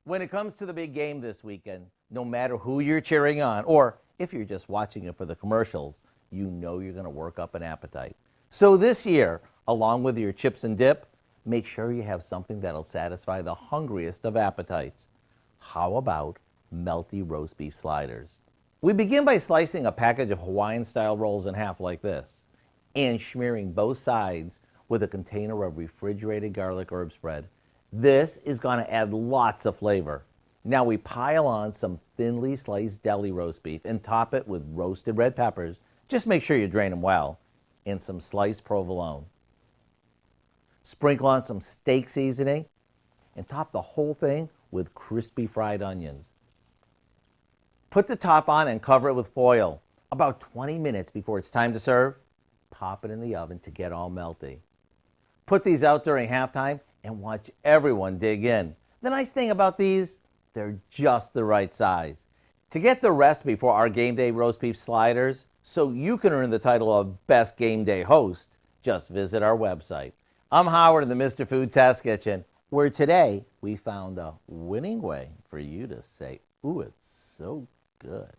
When it comes to the big game this weekend, no matter who you're cheering on, or if you're just watching it for the commercials, you know you're going to work up an appetite. So this year, along with your chips and dip, make sure you have something that'll satisfy the hungriest of appetites. How about melty roast beef sliders? We begin by slicing a package of Hawaiian-style rolls in half like this, and smearing both sides with a container of refrigerated garlic herb spread. This is going to add lots of flavor. Now we pile on some thinly sliced deli roast beef and top it with roasted red peppers. Just make sure you drain them well. And some sliced provolone. Sprinkle on some steak seasoning and top the whole thing with crispy fried onions. Put the top on and cover it with foil. About 20 minutes before it's time to serve, pop it in the oven to get all melty. Put these out during halftime and watch everyone dig in. The nice thing about these, they're just the right size. To get the recipe for our game day roast beef sliders, so you can earn the title of Best Game Day Host, just visit our website. I'm Howard in the Mr. Food Test Kitchen, where today we found a winning way for you to say, ooh, it's so good.